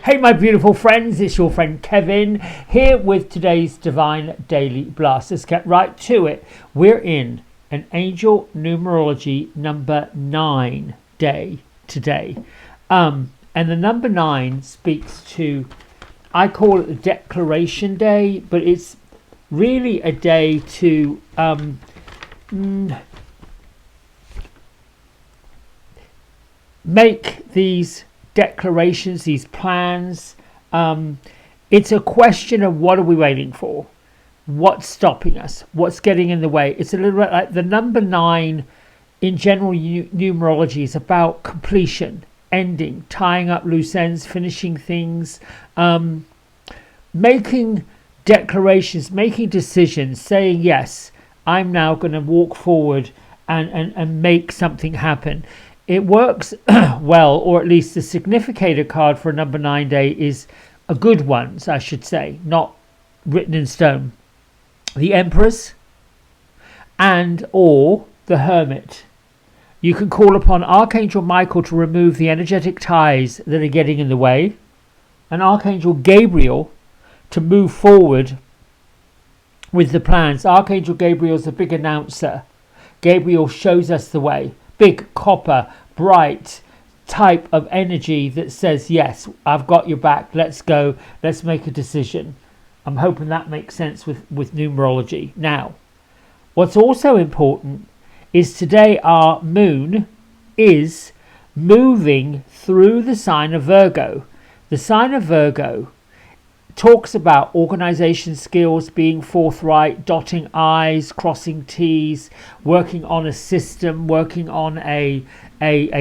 Hey my beautiful friends, it's your friend Kevin here with today's Divine Daily Blast. Let's get right to it. We're in an angel numerology number 9 day today. And the number 9 speaks to, I call it the declaration day, but it's really a day to make these declarations, these plans. It's a question of what are we waiting for? What's stopping us? What's getting in the way? It's a little bit like the number 9 in general numerology is about completion, ending, tying up loose ends, finishing things, making declarations, making decisions, saying, yes, I'm now going to walk forward and make something happen. It works well, or at least the significator card for a number 9 day is a good one, I should say, not written in stone. The Empress and or the Hermit. You can call upon Archangel Michael to remove the energetic ties that are getting in the way, and Archangel Gabriel to move forward with the plans. Archangel Gabriel's a big announcer. Gabriel shows us the way. Big copper, bright type of energy that says, yes, I've got your back. Let's go. Let's make a decision. I'm hoping that makes sense with numerology. Now, what's also important is today our moon is moving through the sign of Virgo. The sign of Virgo talks about organization skills, being forthright, dotting I's, crossing T's, working on a system, working on a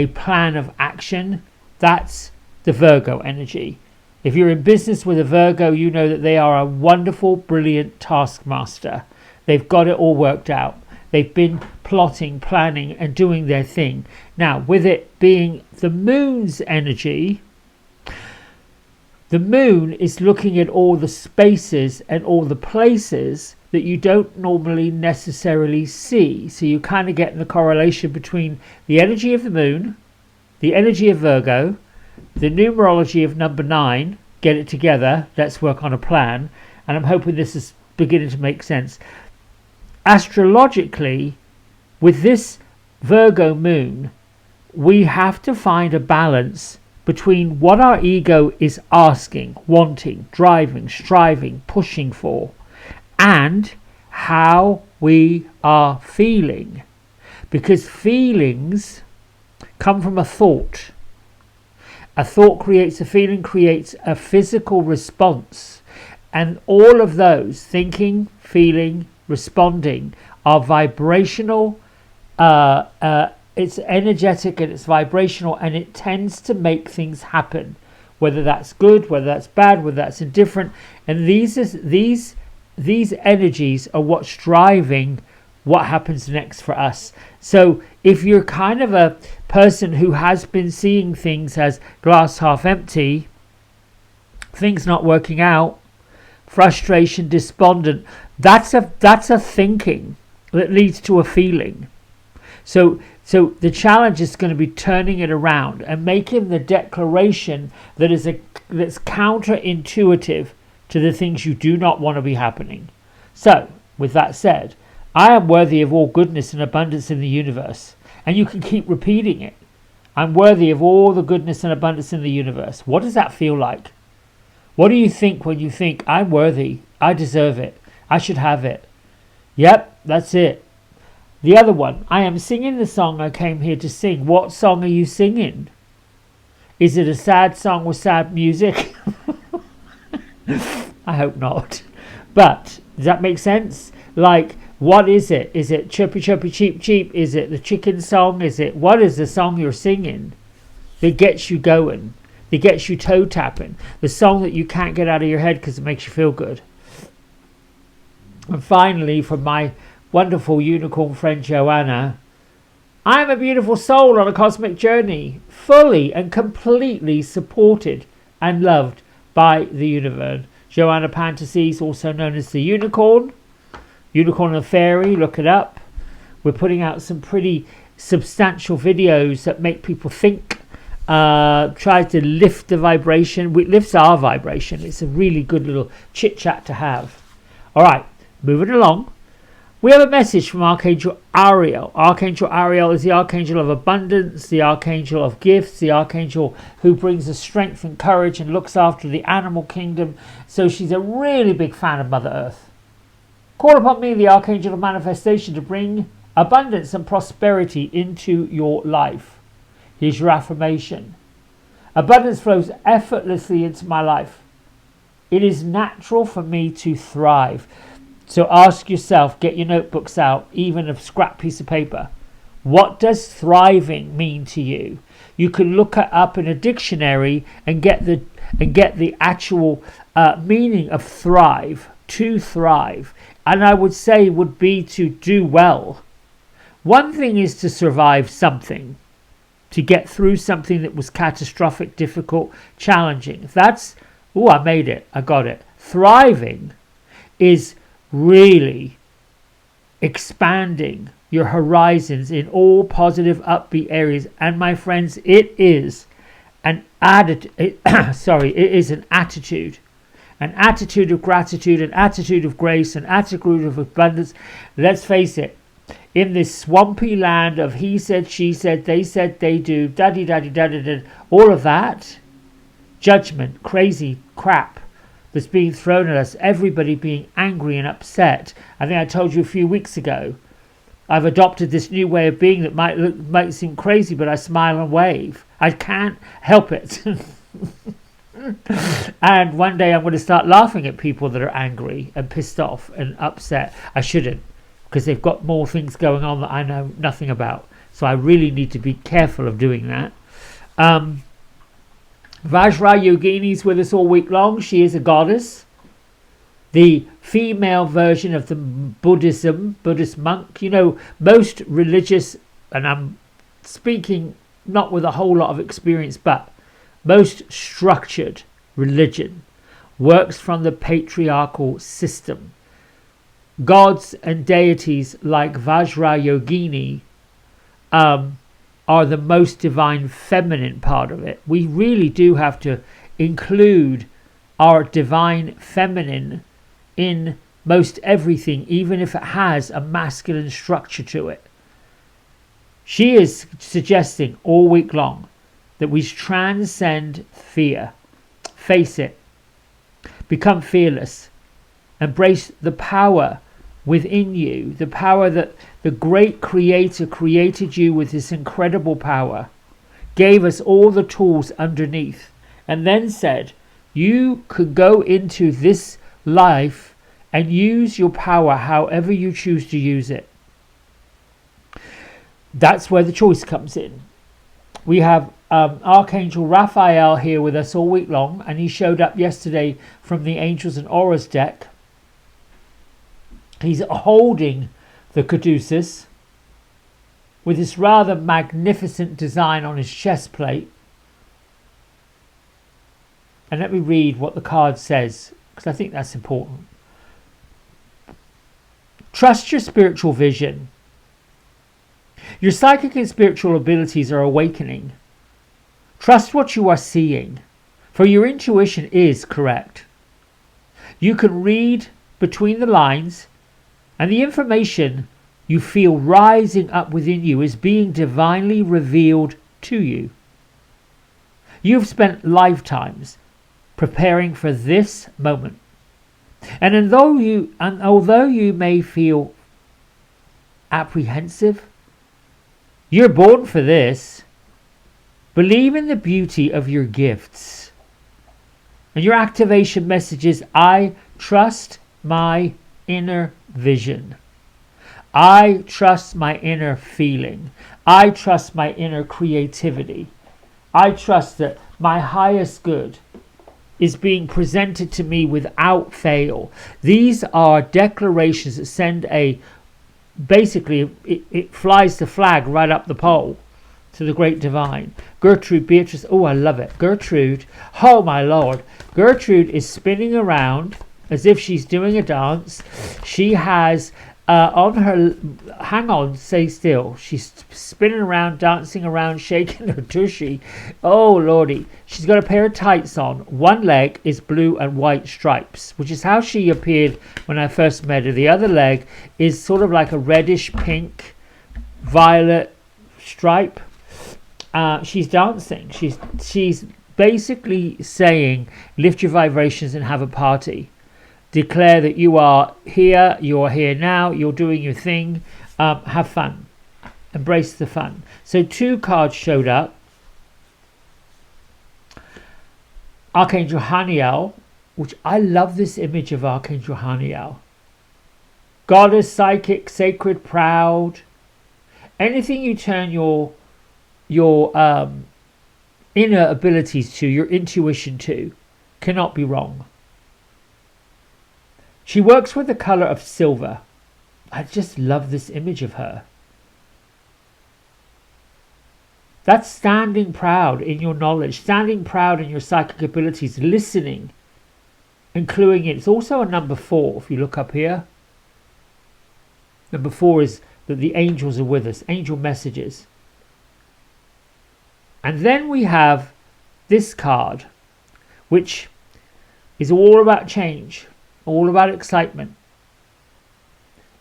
plan of action. That's the Virgo energy. If you're in business with a Virgo, you know that they are a wonderful, brilliant taskmaster. They've got it all worked out. They've been plotting, planning, and doing their thing. Now, with it being the moon's energy, the moon is looking at all the spaces and all the places that you don't normally necessarily see. So you kind of get the correlation between the energy of the moon, the energy of Virgo, the numerology of number 9, get it together, let's work on a plan. And I'm hoping this is beginning to make sense. Astrologically, with this Virgo moon, we have to find a balance between what our ego is asking, wanting, driving, striving, pushing for, and how we are feeling. Because feelings come from a thought. A thought creates a feeling, creates a physical response. And all of those, thinking, feeling, responding, are vibrational, it's energetic and it's vibrational, and it tends to make things happen, whether that's good, whether that's bad, whether that's indifferent. And these energies are what's driving what happens next for us. So if you're kind of a person who has been seeing things as glass half empty, things not working out, frustration, despondent, that's a thinking that leads to a feeling. So the challenge is going to be turning it around and making the declaration that's counterintuitive to the things you do not want to be happening. So, with that said, I am worthy of all goodness and abundance in the universe. And you can keep repeating it. I'm worthy of all the goodness and abundance in the universe. What does that feel like? What do you think when you think, I'm worthy, I deserve it, I should have it? Yep, that's it. The other one, I am singing the song I came here to sing. What song are you singing? Is it a sad song with sad music? I hope not. But does that make sense? Like, what is it? Is it chirpy chirpy cheep cheep? Is it the chicken song? What is the song you're singing that gets you going? That gets you toe tapping? The song that you can't get out of your head because it makes you feel good. And finally, from my wonderful unicorn friend Joanna, I am a beautiful soul on a cosmic journey, fully and completely supported and loved by the universe. Joanna Pantases, also known as the unicorn and fairy, look it up. We're putting out some pretty substantial videos that make people think, tries to lift the vibration. It lifts our vibration. It's a really good little chit chat to have. All right, moving along. We have a message from Archangel Ariel. Archangel Ariel is the archangel of abundance, the archangel of gifts, the archangel who brings us strength and courage and looks after the animal kingdom. So she's a really big fan of Mother Earth. Call upon me, the archangel of manifestation, to bring abundance and prosperity into your life. Here's your affirmation. Abundance flows effortlessly into my life. It is natural for me to thrive. So ask yourself, get your notebooks out, even a scrap piece of paper. What does thriving mean to you? You can look it up in a dictionary and get the actual meaning of thrive, to thrive. And I would say would be to do well. One thing is to survive something, to get through something that was catastrophic, difficult, challenging. That's, I made it, I got it. Thriving is really expanding your horizons in all positive, upbeat areas. And my friends, it is an attitude. It is an attitude of gratitude, an attitude of grace, an attitude of abundance. Let's face it, in this swampy land of he said, she said, they do, da-di-da-di-da-da-da, all of that judgment, crazy crap that's being thrown at us, everybody being angry and upset. I think I told you a few weeks ago, I've adopted this new way of being that might seem crazy, but I smile and wave. I can't help it. And one day I'm going to start laughing at people that are angry and pissed off and upset. I shouldn't, because they've got more things going on that I know nothing about. So I really need to be careful of doing that. Vajra Yogini is with us all week long. She is a goddess, the female version of the Buddhist monk. You know, most religious, and I'm speaking not with a whole lot of experience, but most structured religion works from the patriarchal system. Gods and deities like Vajra Yogini are the most divine feminine part of it. We really do have to include our divine feminine in most everything, even if it has a masculine structure to it. She is suggesting all week long that we transcend fear, face it, become fearless, embrace the power within you, the power that the great creator created you with, this incredible power, gave us all the tools underneath, and then said you could go into this life and use your power however you choose to use it. That's where the choice comes in. We have Archangel Raphael here with us all week long, and he showed up yesterday from the Angels and Auras deck. He's holding the caduceus with this rather magnificent design on his chest plate. And let me read what the card says, because I think that's important. Trust your spiritual vision. Your psychic and spiritual abilities are awakening. Trust what you are seeing, for your intuition is correct. You can read between the lines, and the information you feel rising up within you is being divinely revealed to you. You've spent lifetimes preparing for this moment. And although you may feel apprehensive, you're born for this. Believe in the beauty of your gifts. And your activation message is, I trust my inner vision. I trust my inner feeling. I trust my inner creativity. I trust that my highest good is being presented to me without fail. These are declarations that send basically it flies the flag right up the pole to the great divine. Gertrude, Beatrice, oh, I love it. Gertrude, oh my Lord. Gertrude is spinning around as if she's doing a dance. She has on her, hang on, stay still. She's spinning around, dancing around, shaking her tushy. Oh lordy. She's got a pair of tights on. One leg is blue and white stripes, which is how she appeared when I first met her. The other leg is sort of like a reddish pink, violet stripe. She's dancing. She's basically saying, lift your vibrations and have a party. Declare that you are here now, you're doing your thing, have fun, embrace the fun. So 2 cards showed up. Archangel Haniel, which I love this image of Archangel Haniel. Goddess, psychic, sacred, proud. Anything you turn your inner abilities to, your intuition to, cannot be wrong. She works with the color of silver. I just love this image of her. That's standing proud in your knowledge, standing proud in your psychic abilities, listening and cluing in. It's also a number 4 if you look up here. Number 4 is that the angels are with us, angel messages. And then we have this card, which is all about change, all about excitement.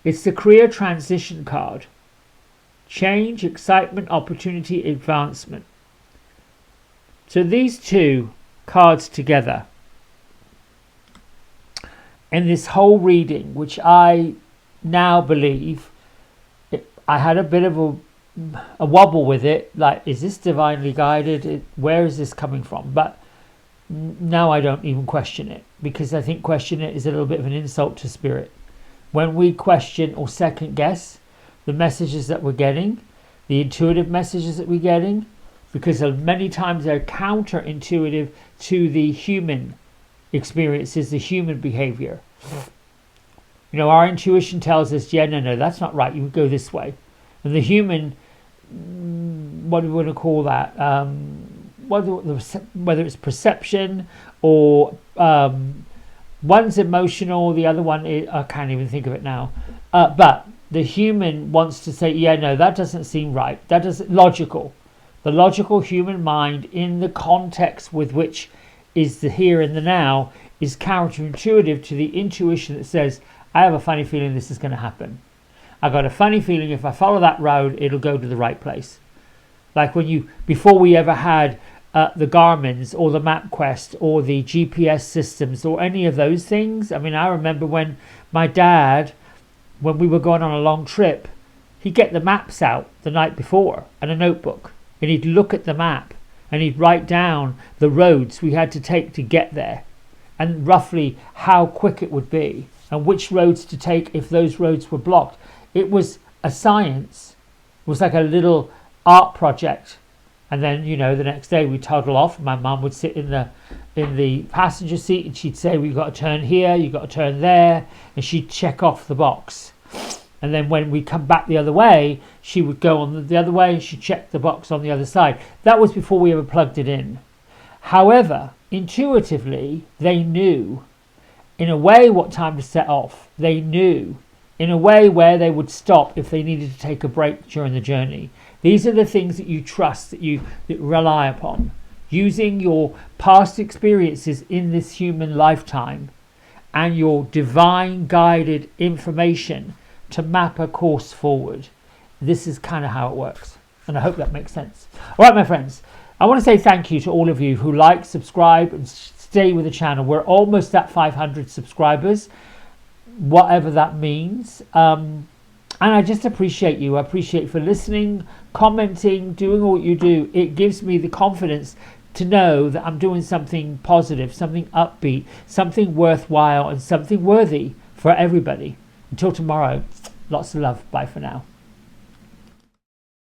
It's the career transition card. Change, excitement, opportunity, advancement. So these 2 cards together in this whole reading, which I now believe, I had a bit of a wobble with it, like, is this divinely guided? Where is this coming from? But now I don't even question it, because I think question it is a little bit of an insult to spirit. When we question or second guess the messages that we're getting, the intuitive messages that we're getting, because many times they're counterintuitive to the human experiences, the human behavior. You know, our intuition tells us, yeah, no, that's not right, you would go this way. And the human, what do we want to call that? Whether it's perception or one's emotional, the other one is, I can't even think of it now. But the human wants to say, yeah, no, that doesn't seem right. That isn't logical. The logical human mind, in the context with which is the here and the now, is counterintuitive to the intuition that says, I have a funny feeling this is going to happen. I got a funny feeling if I follow that road, it'll go to the right place. Like before we ever had the Garmin's or the MapQuest or the GPS systems or any of those things. I mean, I remember when my dad, when we were going on a long trip, he'd get the maps out the night before and a notebook, and he'd look at the map and he'd write down the roads we had to take to get there and roughly how quick it would be and which roads to take if those roads were blocked. It was a science. It was like a little art project. And then, you know, the next day we'd toddle off. My mum would sit in the passenger seat and she'd say, we've got to turn here, you've got to turn there. And she'd check off the box. And then when we come back the other way, she would go on the other way and she'd check the box on the other side. That was before we ever plugged it in. However, intuitively, they knew in a way what time to set off. They knew in a way where they would stop if they needed to take a break during the journey. These are the things that you trust, that you rely upon. Using your past experiences in this human lifetime and your divine guided information to map a course forward. This is kind of how it works. And I hope that makes sense. All right, my friends, I want to say thank you to all of you who like, subscribe, and stay with the channel. We're almost at 500 subscribers, whatever that means. And I just appreciate you. I appreciate for listening, commenting, doing all you do. It gives me the confidence to know that I'm doing something positive, something upbeat, something worthwhile, and something worthy for everybody. Until tomorrow, lots of love. Bye for now.